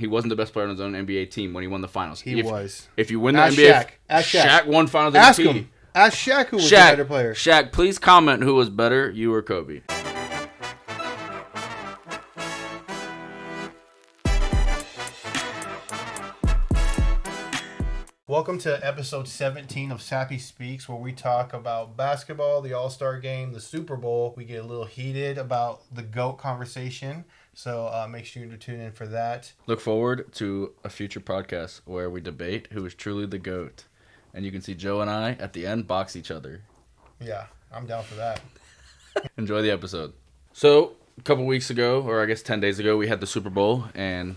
He wasn't the best player on his own NBA team when he won the finals. He was. If you win the Ask NBA, Shaq. Shaq won finals MVP. Ask him. Ask Shaq who was the better player. Shaq, please comment who was better, you or Kobe. Welcome to episode 17 of Sappy Speaks, where we talk about basketball, the All-Star Game, the Super Bowl. We get a little heated about the GOAT conversation, so make sure you tune in for that. Look forward to a future podcast where we debate who is truly the GOAT. And you can see Joe and I, at the end, box each other. Yeah, I'm down for that. Enjoy the episode. So, a couple weeks ago, or I guess 10 days ago, we had the Super Bowl, and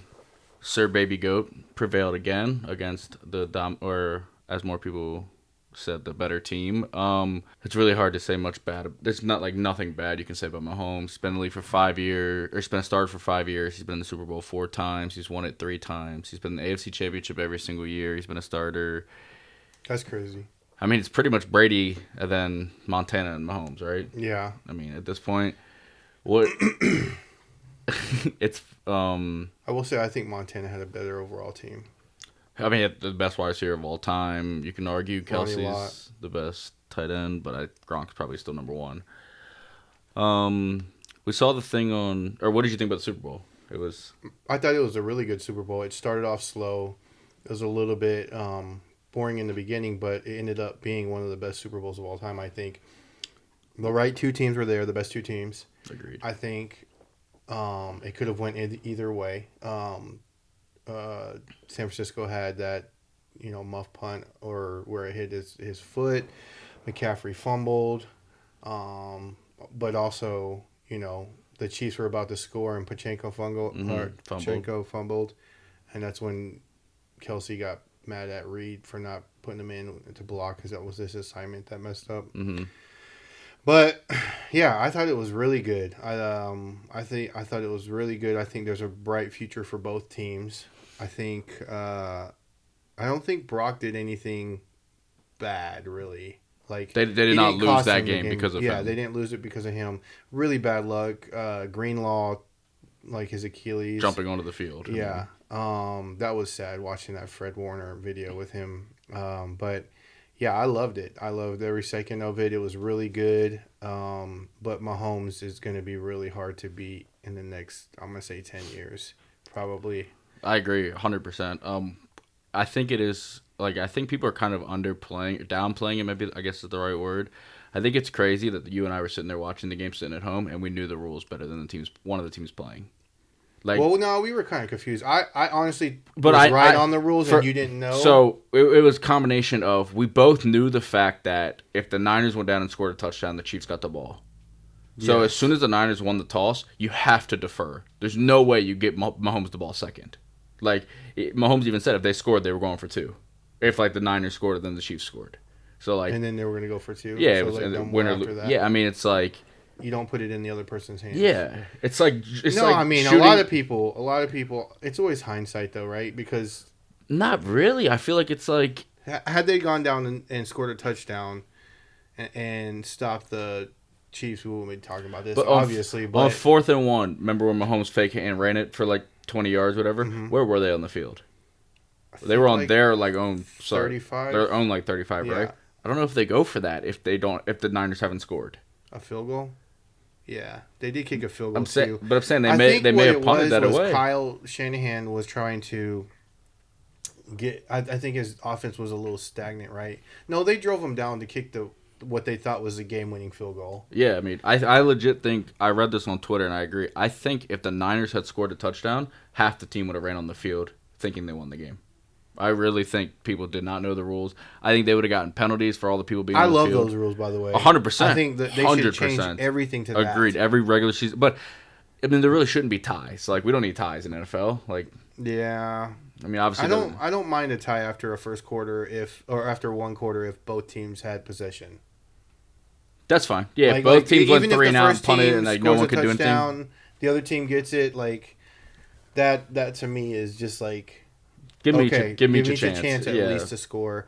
Sir Baby Goat prevailed again against or as more people said, the better team. It's really hard to say much bad. There's nothing bad you can say about Mahomes. He's been in the league for 5 years, or he's been a starter for 5 years. He's been in the Super Bowl 4 times. He's won it 3 times. He's been in the AFC Championship every single year. He's been a starter. That's crazy. I mean, it's pretty much Brady and then Montana and Mahomes, right? Yeah. I mean, at this point, what it's I will say I think Montana had a better overall team. I mean, the best wide receiver of all time. You can argue Kelsey's the best tight end, but Gronk's probably still number 1. We saw the thing on, or what did you think about the Super Bowl? I thought it was a really good Super Bowl. It started off slow. It was a little bit boring in the beginning, but it ended up being one of the best Super Bowls of all time, I think. The right 2 teams were there, the best 2 teams. Agreed. I think it could have went either way. San Francisco had that, muff punt or where it hit his foot. McCaffrey fumbled. But also, the Chiefs were about to score and Pacheco fumbled. And that's when Kelsey got mad at Reed for not putting him in to block because that was his assignment that messed up. Mm-hmm. But yeah, I thought it was really good. I thought it was really good. I think there's a bright future for both teams. I think I don't think Brock did anything bad really. Like they did not lose that game because of him. Yeah, they didn't lose it because of him. Really bad luck. Greenlaw, like his Achilles, jumping onto the field. Yeah, that was sad watching that Fred Warner video with him. But yeah, I loved it. I loved every second of it. It was really good. But Mahomes is going to be really hard to beat in the next, I'm going to say 10 years, probably. I agree 100%. I think it is, I think people are kind of downplaying it, maybe, I guess is the right word. I think it's crazy that you and I were sitting there watching the game, sitting at home, and we knew the rules better than one of the teams playing. Well, no, we were kind of confused. I honestly was right on the rules, and you didn't know. So it was a combination of, we both knew the fact that if the Niners went down and scored a touchdown, the Chiefs got the ball. So as soon as the Niners won the toss, you have to defer. There's no way you get Mahomes the ball second. Mahomes even said if they scored, they were going for 2. If the Niners scored, then the Chiefs scored. So and then they were going to go for 2. Yeah, so it was winner. Yeah, I mean it's you don't put it in the other person's hands. Yeah, it's I mean shooting. a lot of people. It's always hindsight though, right? Because not really. I feel like it's had they gone down and scored a touchdown and stopped the Chiefs, we wouldn't be talking about this, obviously. But on 4th and 1, remember when Mahomes fake and ran it for 20 yards, whatever? Mm-hmm. Where were they on the field? They were on their own 35. Their own 35, yeah. Right? I don't know if they go for that if the Niners haven't scored a field goal. Yeah, they did kick a field goal too. But I'm saying they may have punted that away. Kyle Shanahan was trying to get. I think his offense was a little stagnant, right? No, they drove him down to kick what they thought was a game-winning field goal. Yeah, I mean, I legit think, I read this on Twitter and I agree. I think if the Niners had scored a touchdown, half the team would have ran on the field thinking they won the game. I really think people did not know the rules. I think they would have gotten penalties for all the people being on the field. I love those rules, by the way. 100%. I think that they 100%. Should change everything to that. Agreed. Every regular season. But, I mean, there really shouldn't be ties. We don't need ties in NFL. Yeah. I mean, obviously. I don't mind a tie after a first quarter or after one quarter if both teams had possession. That's fine. Yeah, both teams went 3 and out and punted and no one could do anything. The other team gets it. That to me is just Give me a chance at least to score.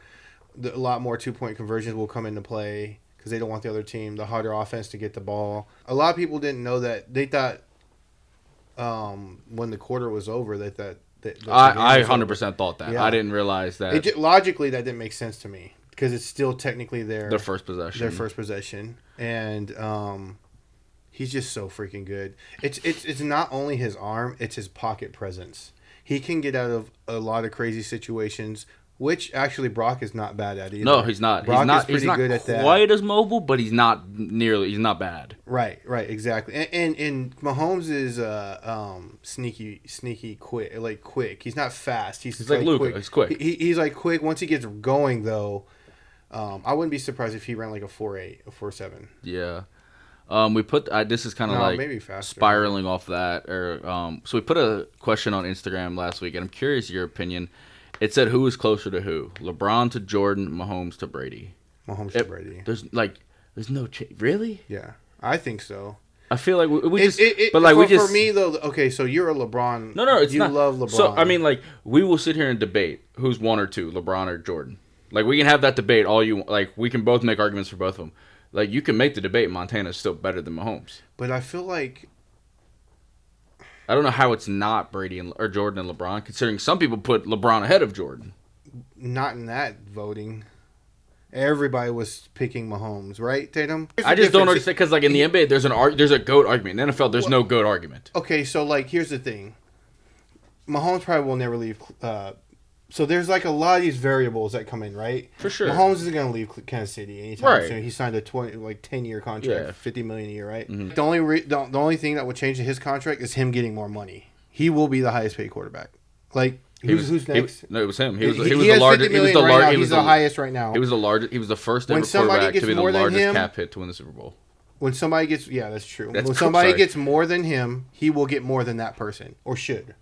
A lot more 2-point conversions will come into play because they don't want the other team, the harder offense, to get the ball. A lot of people didn't know that. They thought when the quarter was over, they thought I 100% thought that. Yeah. I didn't realize that. Logically, that didn't make sense to me because it's still technically Their first possession. And he's just so freaking good. It's not only his arm; it's his pocket presence. He can get out of a lot of crazy situations, which actually Brock is not bad at either. No, he's not. Brock is he's pretty not good at that. Quite as mobile, but he's not bad. Right, exactly. And Mahomes is sneaky quick. He's not fast. He's like Luka. quick. He's quick. He's like quick. Once he gets going, though, I wouldn't be surprised if he ran like a 4.8, a 4.7. Yeah. We put this is kind of like maybe faster, spiraling off that, or so we put a question on Instagram last week, and I'm curious your opinion. It said who is closer to who? LeBron to Jordan, Mahomes to Brady. To Brady. There's no really. Yeah, I think so. I feel like for me though. Okay, so you're a LeBron. No, it's not. You love LeBron. So I mean, like we will sit here and debate who's one or two, LeBron or Jordan. Like we can have that debate all you like. We can both make arguments for both of them. Like, you can make the debate Montana's still better than Mahomes. But I feel like... I don't know how it's not Brady or Jordan and LeBron, considering some people put LeBron ahead of Jordan. Not in that voting. Everybody was picking Mahomes, right, Tatum? I just don't understand, because, like, in the NBA, there's a GOAT argument. In the NFL, there's no GOAT argument. Okay, so, like, here's the thing. Mahomes probably will never leave... So there's like a lot of these variables that come in, right? For sure. Mahomes isn't going to leave Kansas City anytime soon. He signed a 10-year contract, yeah. $50 million a year, right? Mm-hmm. The only thing that would change his contract is him getting more money. He will be the highest paid quarterback. Like who's next? It was him. He was the largest. He's the highest right now. He was the largest. He was the first ever quarterback to be the largest cap hit to win the Super Bowl. When somebody gets, that's true. When somebody gets more than him, he will get more than that person, or should.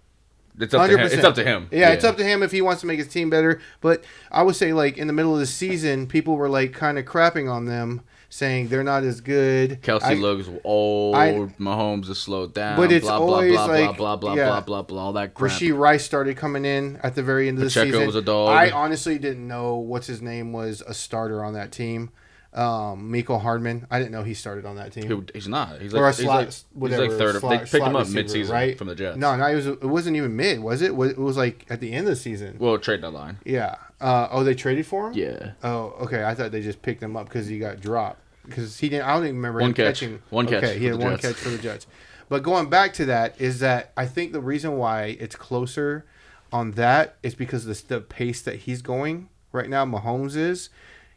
It's up 100%. To him. It's up to him. Yeah, it's up to him if he wants to make his team better. But I would say, like, in the middle of the season, people were, like, kind of crapping on them, saying they're not as good. Kelsey looks old. Mahomes is slowed down. But it's blah, always blah, like... blah, blah, blah, blah, blah, all that crap. Rashee Rice started coming in at the very end of the season. Pacheco was a dog. I honestly didn't know what's his name was a starter on that team. Miko Hardman. I didn't know he started on that team. He's not. He's like third. They picked him up mid-season, right? From the Jets. No, it wasn't even mid, was it? It was like at the end of the season. Well, trade deadline. Yeah. They traded for him? Yeah. Oh, okay. I thought they just picked him up because he got dropped. Because he didn't. I don't even remember him catching. One catch. Okay, he had one catch for the Jets. But going back to that is that I think the reason why it's closer on that is because of the pace that he's going right now. Mahomes is.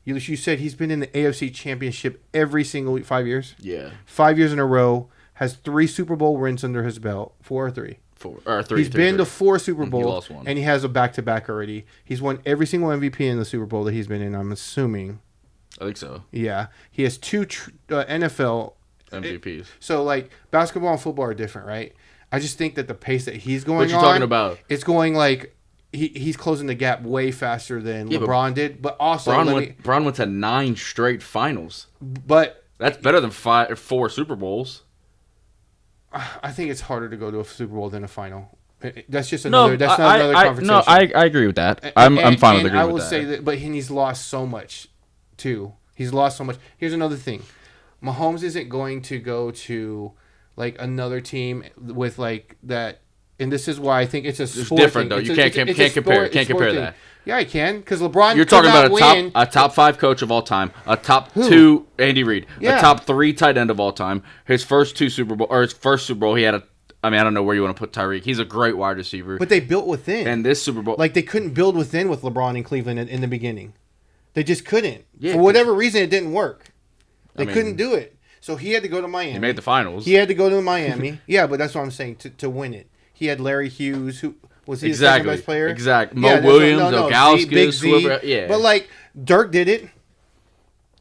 You said he's been in the AFC Championship every single 5 years? Yeah. 5 years in a row. Has 3 Super Bowl wins under his belt. 4 or 3? 4. Or 3. He's been to 4 Super Bowls. He lost one. And he has a back-to-back already. He's won every single MVP in the Super Bowl that he's been in, I'm assuming. I think so. Yeah. He has 2 NFL MVPs. So, like, basketball and football are different, right? I just think that the pace that he's going on... What you talking about? It's going, like... He's closing the gap way faster than LeBron did, but also LeBron went to 9 straight finals. But that's better than 4 Super Bowls. I think it's harder to go to a Super Bowl than a final. That's just another. That's not another conversation. No, I agree with that. I'm fine with agreeing with that. I will say that, but he's lost so much, too. He's lost so much. Here's another thing: Mahomes isn't going to go to like another team with like that. And this is why I think it's a sport different thing. Though. You can't compare. Can't compare that. Yeah, I can because LeBron. You're talking about a top 5 coach of all time, a top 2 Andy Reid, a top 3 tight end of all time. His first Super Bowl, he had I don't know where you want to put Tyreek. He's a great wide receiver. But they built within. And this Super Bowl, like they couldn't build within with LeBron in Cleveland in the beginning. They just couldn't. Yeah, for whatever reason, it didn't work. They couldn't do it. So he had to go to Miami. He made the finals. He had to go to Miami. Yeah, but that's what I'm saying to win it. He had Larry Hughes, who was he the second best player? Exactly. Mo Williams, Ogauskas, yeah. But like Dirk did it.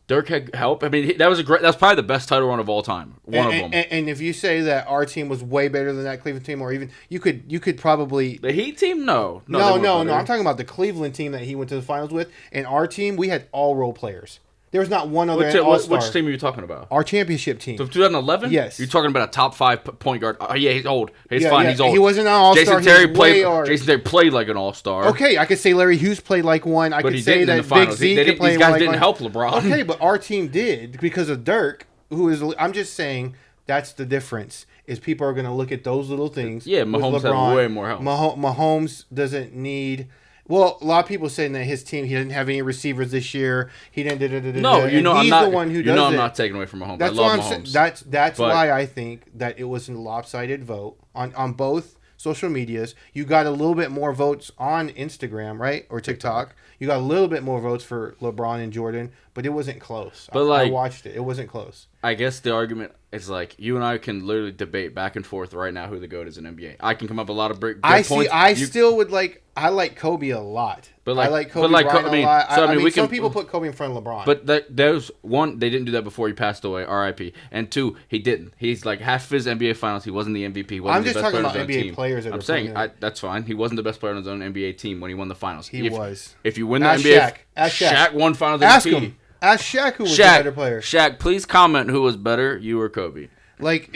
Dirk had help. I mean, that was probably the best title run of all time. One of them. And if you say that our team was way better than that Cleveland team, or even you could probably the Heat team, no. I'm talking about the Cleveland team that he went to the finals with, and our team we had all role players. There was not one other all-star. Which team are you talking about? Our championship team. So 2011? Yes. You're talking about a top 5 point guard. Oh, yeah, he's old. He's fine. He's old. He wasn't an all-star. Jason Terry played like an all-star. Okay, I could say Larry Hughes played like one. I could say that Big Z could play like one. These guys didn't help LeBron. Okay, but our team did because of Dirk, who is... I'm just saying that's the difference. is people are going to look at those little things. Yeah, Mahomes had way more help. Mahomes doesn't need. Well, a lot of people saying that his team, he didn't have any receivers this year. He didn't. No, he's I'm not. The one who does I'm it. not taking away from Mahomes. That's I love what I'm Mahomes. saying. That's why I think that it was a lopsided vote on both social medias. You got a little bit more votes on Instagram, right, or TikTok. You got a little bit more votes for LeBron and Jordan, but it wasn't close. But I watched it. It wasn't close. I guess the argument is like you and I can literally debate back and forth right now who the GOAT is in NBA. I can come up with a lot of good points. Still would like. I like Kobe a lot. But I like Kobe Bryant a lot. So I mean, some people put Kobe in front of LeBron. But there's one, they didn't do that before he passed away, R.I.P. And two, he didn't. He's like half of his NBA finals. He wasn't the MVP. He wasn't I'm just the best talking player about on his own NBA team. players. I'm saying that's fine. He wasn't the best player on his own NBA team when he won the finals. He was. If you win the Ask NBA, Shaq. Shaq won finals Ask MVP. him. Ask Shaq who was the better player. Shaq, please comment who was better, you or Kobe. Like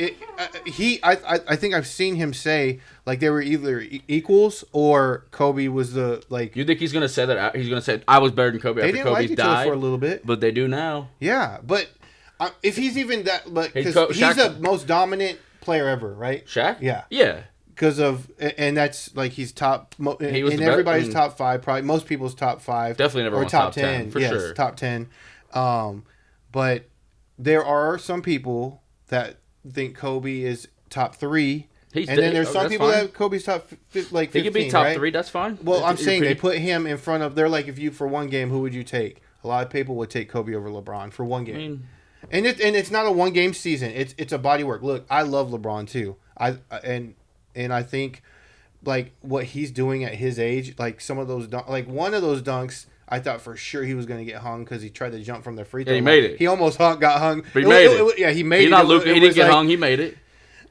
I think I've seen him say like they were either equals or Kobe was the like. You think he's gonna say that? He's gonna say I was better than Kobe They after didn't Kobe like each died other for a little bit, but they do now. Yeah, but if he's even that, but because he's Shaq, the most dominant player ever, right? Shaq? Yeah. Yeah. Because of, and that's like he's top He was in the everybody's top 5, probably most people's top 5. Definitely never or won top 10 for yes, sure. Top 10. But there are some people that think Kobe is top 3. And then there's some people that Kobe's top 15. He could be top right? 3. That's fine. Well, I'm saying they put him in front of. They're like, if you for one game, who would you take? A lot of people would take Kobe over LeBron for one game. And it's not a one game season. It's a body work. Look, I love LeBron too. And I think like what he's doing at his age, like some of those like one of those dunks, I thought for sure he was going to get hung because he tried to jump from the free throw. Yeah, he made it. He almost got hung. But he made it. Yeah, he made it. He's not Luka. He didn't get hung. He made it.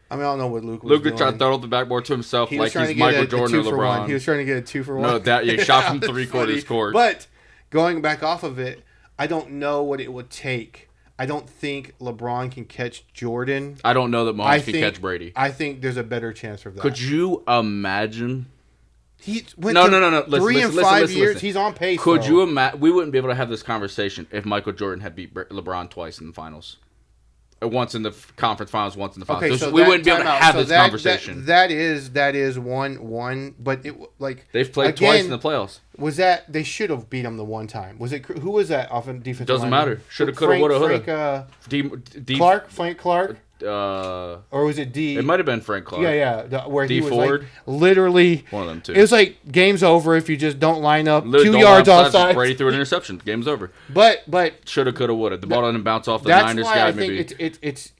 I mean, I don't know what Luka was Luka doing. tried to throw it the backboard to himself like he's Michael Jordan or LeBron. He was trying to get a 2-for-1. No, he shot from 3/4 court. But going back off of it, I don't know what it would take. I don't think LeBron can catch Jordan. I don't know that Mahomes can catch Brady. I think there's a better chance for that. Could you imagine? He went no. Listen, 3 and 5 years. He's on pace. Could you imagine? We wouldn't be able to have this conversation if Michael Jordan had beat LeBron twice in the finals. Once in the conference finals, once in the finals. Okay, so we wouldn't be able to have this conversation. That is one, but it like they've played twice in the playoffs. Was that they should have beat him the one time? Was it who was that offensive defensive? Doesn't matter. Should have, could have, would have. Frank Clark. Or was it D? It might have been Frank Clark. Yeah. Where D he was Ford. like literally one of them two. It was like game's over if you just don't line up literally 2 yards offside. Brady threw an interception. Game's over. But shoulda, coulda, woulda. The ball didn't bounce off the that's Niners why guy. I think maybe it's.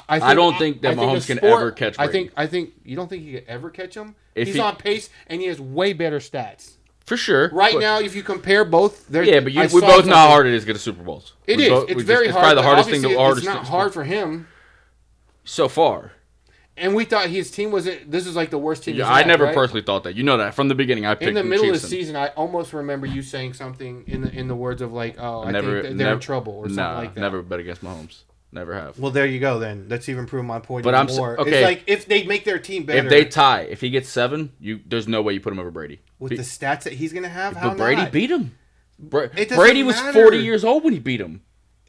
I don't think that Mahomes can ever catch Brady. I think you don't think he could ever catch him. He's on pace and he has way better stats. For sure. Right now, if you compare both, but we both know how hard it is to get to Super Bowls. It's very hard. It's probably the hardest thing. It's not hard for him so far. And we thought his team wasn't. This is like the worst team. Yeah, I never personally thought that. You know that from the beginning. I picked in the middle of the season. I almost remember you saying something in the words of like, "Oh, I think they're in trouble" or something like that. Never bet against Mahomes. Never have. Well, there you go. Then let's even prove my point. But more. Okay. It's like if they make their team better. If they tie, if he gets 7, there's no way you put him over Brady with the stats that he's gonna have. But Brady beat him. Brady was 40 years old when he beat him.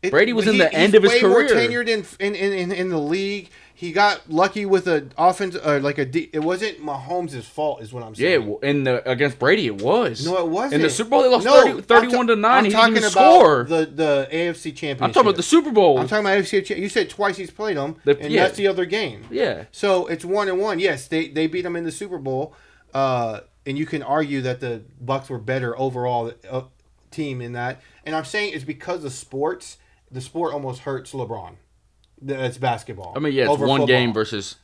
Brady was in the end of his career. He's way more tenured in the league. He got lucky with an offense, it wasn't Mahomes' fault, is what I'm saying. Yeah, against Brady, it was. No, it wasn't. In the Super Bowl, they lost 31-9. He didn't even score. The AFC Championship. I'm talking about the Super Bowl. I'm talking about AFC Championship. You said twice he's played them, and that's the other game. Yeah. So it's 1-1. Yes, they beat him in the Super Bowl, and you can argue that the Bucs were better overall team in that. And I'm saying it's because the sport almost hurts LeBron. That's basketball. I mean, yeah, it's one game versus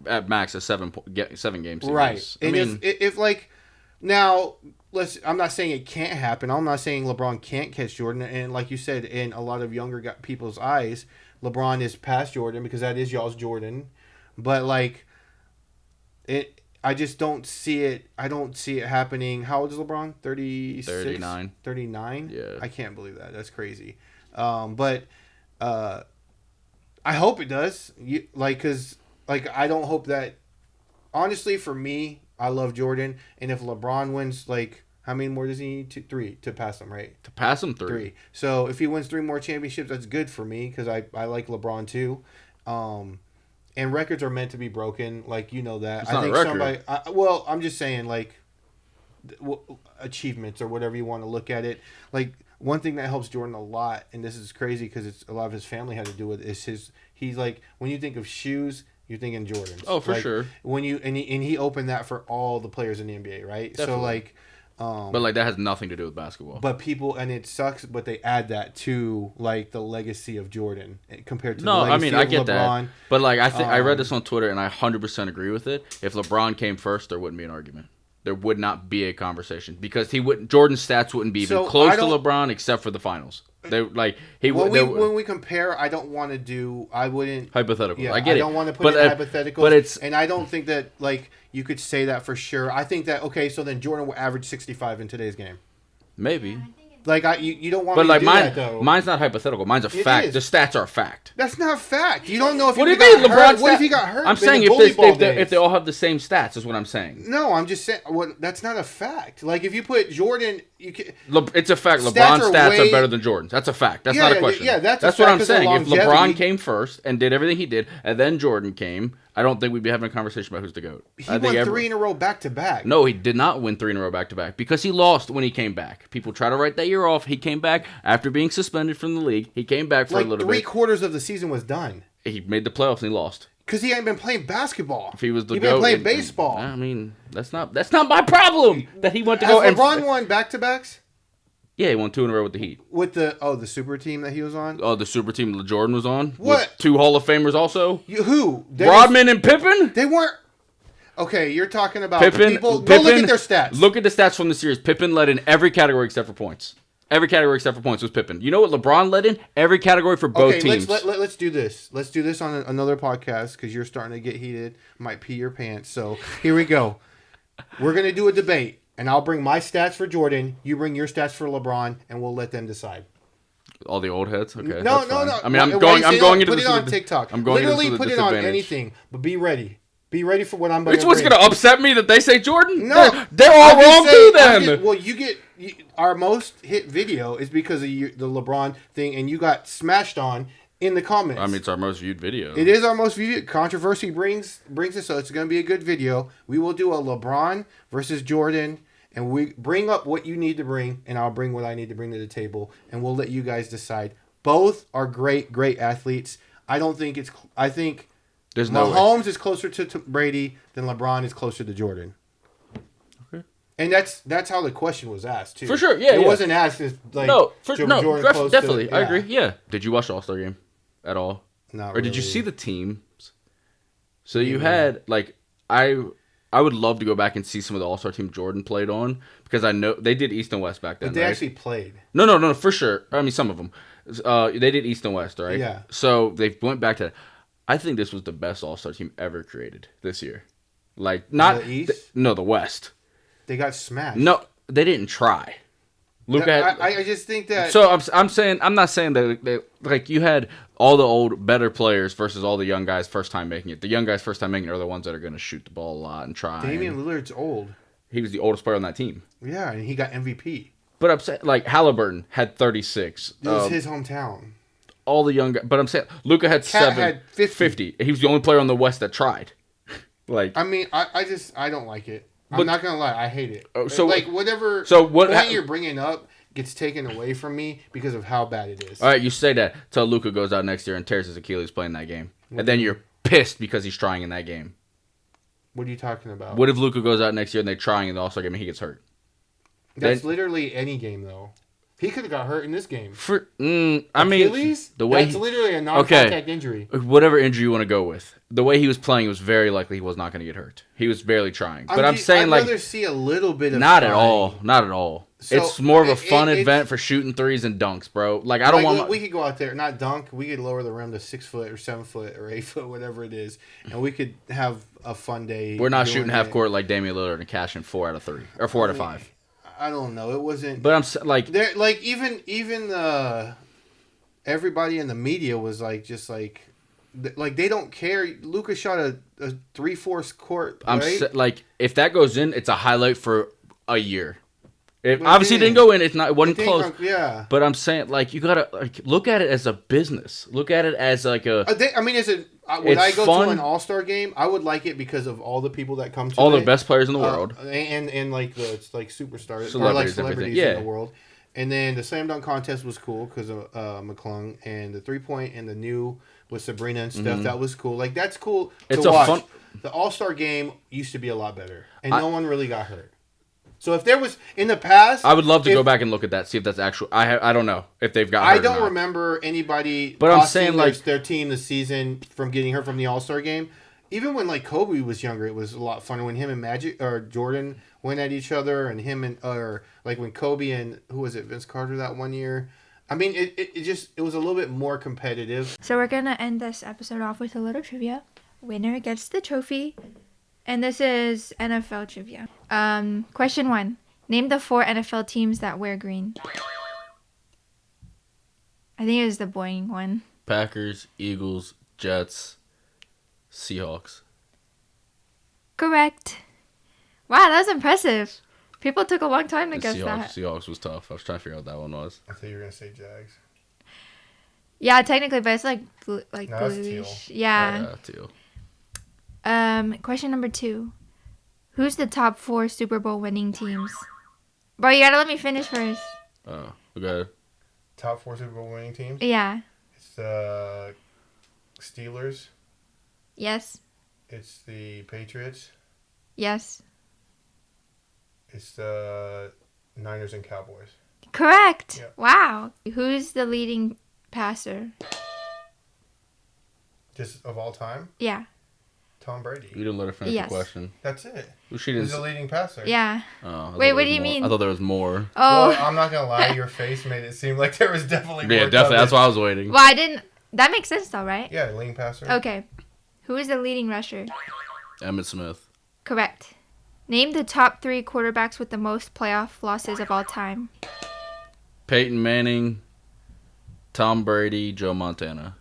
at max a 7-game series. Right. And if like now, I'm not saying it can't happen. I'm not saying LeBron can't catch Jordan. And like you said, in a lot of younger people's eyes, LeBron is past Jordan because that is y'all's Jordan. But like I just don't see it. I don't see it happening. How old is LeBron? 36? 39. 39? Yeah. I can't believe that. That's crazy. But I hope it does. Because I don't hope that. Honestly, for me, I love Jordan, and if LeBron wins, how many more does he need? 3 to pass him, right? To pass him 3. So if he wins 3 more championships, that's good for me because I like LeBron too. and records are meant to be broken. Like, you know that. It's not a record. Well, I'm just saying, like, achievements or whatever you want to look at it. Like, one thing that helps Jordan a lot, and this is crazy because it's a lot of his family had to do with, is he's like, when you think of shoes, you're thinking Jordans. Oh, for like, sure. When you and he opened that for all the players in the NBA, right? Definitely. So like, but like that has nothing to do with basketball. But people, and it sucks, but they add that to like the legacy of Jordan compared to no, the legacy I of get LeBron. that. But like I read this on Twitter and I 100% agree with it. If LeBron came first, there wouldn't be an argument. There would not be a conversation because Jordan's stats wouldn't be even close to LeBron except for the finals. They like when we compare, I don't want to do. I wouldn't hypothetical. Yeah, I get it. I don't want to put in hypotheticals. But it's and I don't think that like you could say that for sure. I think that okay, so then Jordan will average 65 in today's game. Maybe. Like you don't want but me like to do that though. Mine's not hypothetical. Mine's a fact. The stats are a fact. That's not a fact. You don't know if what he do you mean? LeBron? What if he got hurt? I'm saying if they all have the same stats is what I'm saying. No, I'm just saying. That's not a fact. Like if you put Jordan, you can. It's a fact. LeBron's stats are better than Jordan's. That's a fact. That's not a question. Yeah, that's what I'm saying. If LeBron came first and did everything he did, and then Jordan came, I don't think we'd be having a conversation about who's the GOAT. He won 3 in a row back to back. No, he did not win 3 in a row back to back because he lost when he came back. People try to write that year off. He came back after being suspended from the league. He came back for a little bit. 3/4 of the season was done. He made the playoffs and he lost. Because he ain't been playing basketball. If he was the GOAT, been playing baseball. I mean, that's not my problem that he went to go. Has LeBron won back to backs? Yeah, he won 2 in a row with the Heat. With the super team that he was on? Oh, the super team that Jordan was on? What? With 2 Hall of Famers also? Who? Rodman and Pippen? They weren't. Okay, you're talking about Pippen. people. Go look at their stats. Look at the stats from the series. Pippen led in every category except for points. Every category except for points was Pippen. You know what LeBron led in? Every category for both teams. Let's do this. Let's do this on another podcast because you're starting to get heated. Might pee your pants. So here we go. We're going to do a debate. And I'll bring my stats for Jordan. You bring your stats for LeBron, and we'll let them decide. All the old heads. Okay. No. I mean, I'm going into put it on TikTok. I'm going literally into put it on anything, but be ready. Be ready for what I'm going to bring. What's going to upset me that they say Jordan? No, they're all wrong too. Then. Well, our most hit video is because of the LeBron thing, and you got smashed on in the comments. I mean, it's our most viewed video. It is our most viewed. Controversy brings it, so it's going to be a good video. We will do a LeBron versus Jordan. And we bring up what you need to bring, and I'll bring what I need to bring to the table, and we'll let you guys decide. Both are great athletes. I think there's Mahomes is closer to Brady than LeBron is closer to Jordan. Okay. And that's how the question was asked too. For sure, yeah. It wasn't asked as like Jordan close definitely. To, I agree. Yeah. Did you watch the All-Star game at all? Not or did really. you see the teams? So you had like I would love to go back and see some of the All-Star team Jordan played on because I know they did East and West back then. But they right? actually played. No, for sure. I mean, some of them. They did East and West, right? Yeah. So they went back to. I think this was the best All-Star team ever created this year. Like not the East. No, the West. They got smashed. No, they didn't try. Look at. I just think that. So I'm saying I'm not saying that like you had all the old better players versus all the young guys first time making it. The young guys first time making it are the ones that are going to shoot the ball a lot and try. Damian Lillard's old. He was the oldest player on that team. Yeah, and he got MVP. But I'm saying like Halliburton had 36. This is his hometown. All the young guys, but I'm saying Luka had Cat 7. had 50. He was the only player on the West that tried. Like I mean, I don't like it. I'm not gonna lie, I hate it. So like whatever. So what point you're bringing up gets taken away from me because of how bad it is. All right, you say that till Luka goes out next year and tears his Achilles playing that game, and then you're pissed because he's trying in that game. What are you talking about? What if Luka goes out next year and they're trying in the All-Star game and he gets hurt? That's literally any game though. He could have got hurt in this game. I mean, Achilles? That's literally a non-contact injury. Whatever injury you want to go with, the way he was playing, it was very likely he was not going to get hurt. He was barely trying. But I'm saying I'd rather see a little bit of not trying. at all, not at all. So it's more of a fun event for shooting threes and dunks, bro. Like I don't want. We could go out there, not dunk. We could lower the rim to 6 foot or 7 foot or 8 foot, whatever it is, and we could have a fun day. We're not shooting half court like Damian Lillard and cashing 4 out of 3 or 4 out of 5. I don't know. It wasn't. But I'm like, even everybody in the media was like, just like they don't care. Luka shot a 3/4 court. Right? Like if that goes in, it's a highlight for a year. It obviously didn't go in. It wasn't close. Yeah. But I'm saying like you gotta like look at it as a business. Look at it as like a. I mean, Would I It's go fun. to an All-Star game? I would like it because of all the people that come to All it. the best players in the world. And like the superstars Celebrities, or like everything. celebrities Yeah. in the world. And then the slam dunk contest was cool because of McClung, and the 3-point and the new with Sabrina and stuff. That was cool. Like that's cool It's to a watch. fun- The All-Star game used to be a lot better, and no one really got hurt. So if there was in the past, I would love to go back and look at that, see if that's actual. I don't know if they've got hurt I or don't not. remember anybody. But I'm costing saying, like- their team this season from getting hurt from the All-Star game. Even when like Kobe was younger, it was a lot funner when him and Magic or Jordan went at each other, and him and or like when Kobe and who was it, Vince Carter that one year. I mean, it was a little bit more competitive. So we're gonna end this episode off with a little trivia. Winner gets the trophy, and this is NFL trivia. Question 1: name the 4 NFL teams that wear green. I think it was the boring one. Packers, Eagles, Jets, Seahawks. Correct. Wow, that was impressive. People took a long time to The guess Seahawks, that. Seahawks was tough. I was trying to figure out what that one was. I thought you were gonna say Jags. Yeah, technically, but it's like No, it's bluish. teal. Yeah. Teal. Question number 2: who's the top 4 Super Bowl winning teams? Bro, you gotta let me finish first. Oh, okay. Top 4 Super Bowl winning teams. Yeah. It's the Steelers. Yes. It's the Patriots. Yes. It's the Niners and Cowboys. Correct. Yep. Wow. Who's the leading passer? Just of all time, Yeah. Tom Brady. You didn't let her finish Yes. the question. That's it. Well, she didn't. He's the leading passer. Yeah. Oh, I thought Wait, there what was do you more. mean? I thought there was more. Oh. Well, I'm not gonna lie. Your face made it seem like there was definitely more. Yeah, definitely. That's coverage. why I was waiting. Well, I didn't. That makes sense though, right? Yeah, leading passer. Okay. Who is the leading rusher? Emmitt Smith. Correct. Name the top 3 quarterbacks with the most playoff losses of all time. Peyton Manning, Tom Brady, Joe Montana.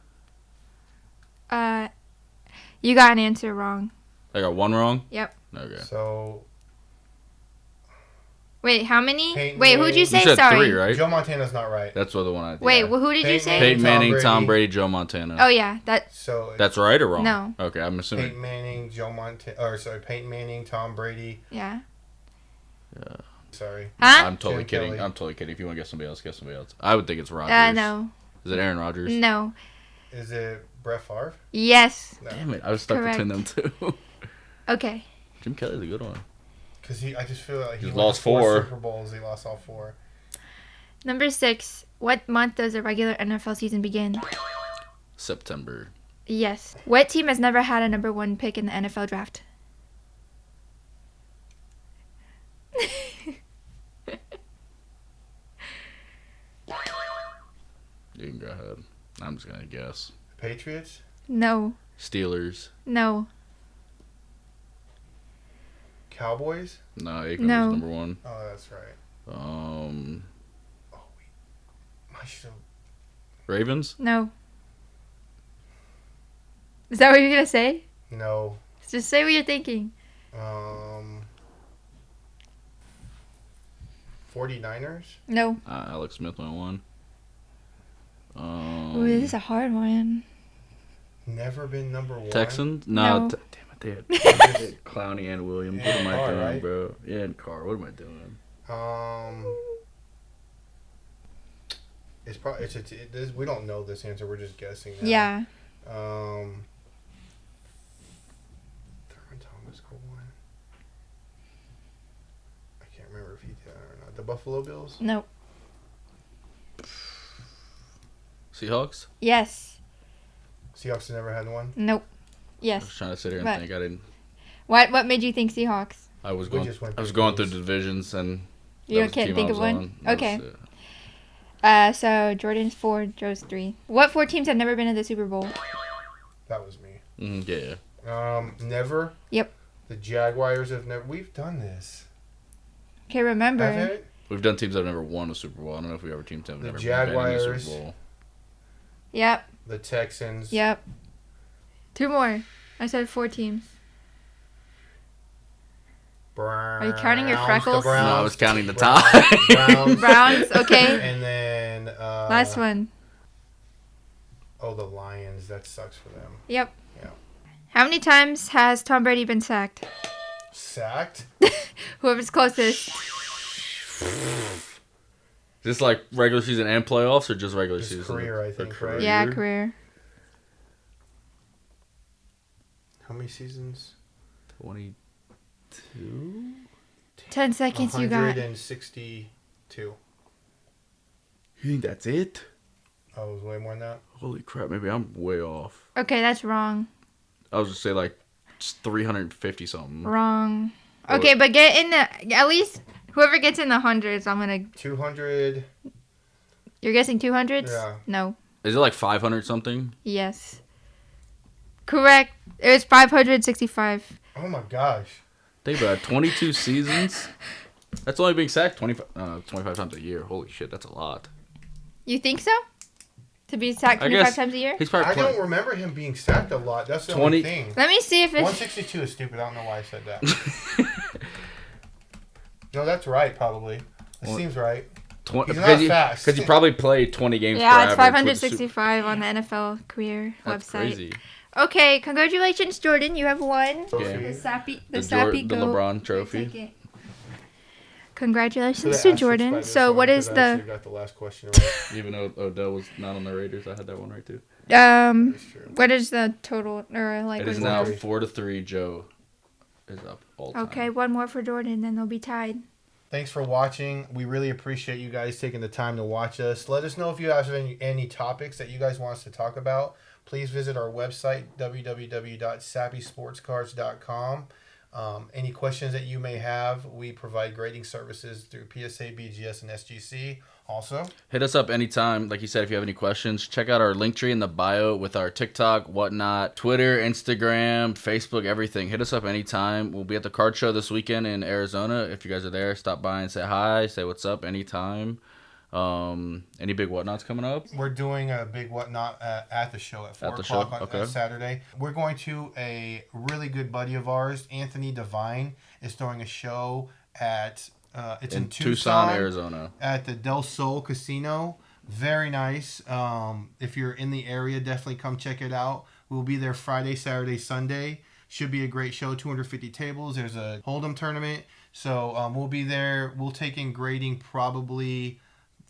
You got an answer wrong. I got one wrong? Yep. Okay. So Wait, how many? Peyton Wait, who'd you You say? said Sorry. 3, right? Joe Montana's not right. That's what the one I think. Wait, Yeah. well, who did you Peyton say? Peyton Tom Manning, Brady. Tom Brady, Joe Montana. Oh yeah, that. So That's right or wrong? No. Okay, I'm assuming. Peyton Manning, Peyton Manning, Tom Brady. Yeah. Sorry. Huh? I'm totally Jim kidding. Kelly. I'm totally kidding. If you want to guess somebody else, guess somebody else. I would think it's Rodgers. No. Is it Aaron Rodgers? No. Is it Brett Favre? Yes. No. Damn it. I was stuck Correct. between them two. Okay. Jim Kelly's a good one. Because I just feel like he He's won lost 4 4. Super Bowls. He lost all 4. Number 6. What month does the regular NFL season begin? September. Yes. What team has never had a number 1 pick in the NFL draft? You can go ahead. I'm just going to guess. Patriots? No. Steelers. No. Cowboys? No, Aikman No. was number 1. Oh, that's right. Um, I should have. Ravens? No. Is that what you're going to say? No. Just say what you're thinking. 49ers? No. Alex Smith went 1. Ooh, this is a hard one. Never been number 1. Texans? No. No. Damn it, they had Clowney and Williams. What And am I Carr, doing, right? bro? Yeah, and Carr. What am I doing? It's probably we don't know this answer. We're just guessing now. Yeah. Thurman Thomas go 1. I can't remember if he did or not. The Buffalo Bills? No. Seahawks? Yes. Seahawks have never had one. Nope. I Yes. was trying to sit here and But- think. I didn't. What made you think Seahawks? I was We going. just went I was through going through things. the divisions and. You that was the can't team think I of was one? on. That Okay. was it. So Jordan's 4, Joe's 3. What 4 teams have never been to the Super Bowl? That was me. Yeah. Never. Yep. The Jaguars have never. We've done this. Okay, remember. Have it? We've done teams that have never won a Super Bowl. I don't know if we ever teams that have The never Jaguars. been in a Super Bowl. Yep. The Texans. Yep. 2 more. I said 4 teams. Browns. Are you counting your the freckles? Browns, No, I was counting the Browns, tie. Browns. Browns, okay. And then. Last one. Oh, the Lions. That sucks for them. Yep. Yeah. How many times has Tom Brady been sacked? Sacked? Whoever's closest. Is this like regular season and playoffs, or just regular Just season? career, I think, right? Yeah, career. How many seasons? 22. 10 seconds you got. 162. You think that's it? Oh, it was way more than that? Holy crap! Maybe I'm way off. Okay, that's wrong. I was just say like just 350 something. Wrong. Oh. Okay, but get in the... At least whoever gets in the hundreds, I'm going to... 200. You're guessing 200s? Yeah. No. Is it like 500 something? Yes. Correct. It was 565. Oh my gosh. Think about it, 22 seasons. That's only being sacked 25 times a year. Holy shit, that's a lot. You think so? To be sacked I 25 guess times a year? He's probably I playing. don't remember him being sacked a lot. That's the 20 only thing. Let me see if it's... 162 is stupid. I don't know why I said that. No, that's right, probably. It seems right. He's not fast. Because you probably played 20 games per Yeah, it's average with the 565 on the NFL career That's website. crazy. Okay, congratulations, Jordan. You have won Okay. the Sappy, The Sappy the Goat. LeBron trophy. Take it. Congratulations So to the asterisks by Jordan. this So one, what is because I the actually got the last question right. Even though Odell was not on the Raiders, I had that one right too. That's true. what is the total or like It what is is now Three. 4-3. Joe is up all time. Okay, one more for Jordan, then they'll be tied. Thanks for watching. We really appreciate you guys taking the time to watch us. Let us know if you have any topics that you guys want us to talk about. Please visit our website, www.sappysportscards.com. Any questions that you may have, we provide grading services through PSA, BGS, and SGC. Also, Hit us up anytime. Like you said, if you have any questions, check out our link tree in the bio with our TikTok, whatnot, Twitter, Instagram, Facebook, everything. Hit us up anytime. We'll be at the card show this weekend in Arizona. If you guys are there, stop by and say hi, say what's up anytime. Any big whatnots coming up? we're doing a big whatnot at the show at 4 At the o'clock show? on Okay. Saturday. We're going to a really good buddy of ours, Anthony Devine, is throwing a show at it's in Tucson, Arizona. at the Del Sol Casino. Very nice. If you're in the area, definitely come check it out. We'll be there Friday, Saturday, Sunday. Should be a great show. 250 tables. There's a Hold'em tournament. So we'll be there. We'll take in grading probably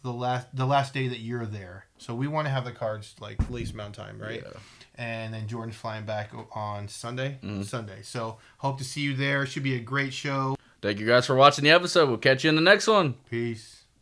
the last day that you're there. So we want to have the cards like least amount of time, right? Yeah. And then Jordan's flying back on Sunday. Mhm. Sunday. So hope to see you there. Should be a great show. Thank you guys for watching the episode. We'll catch you in the next one. Peace.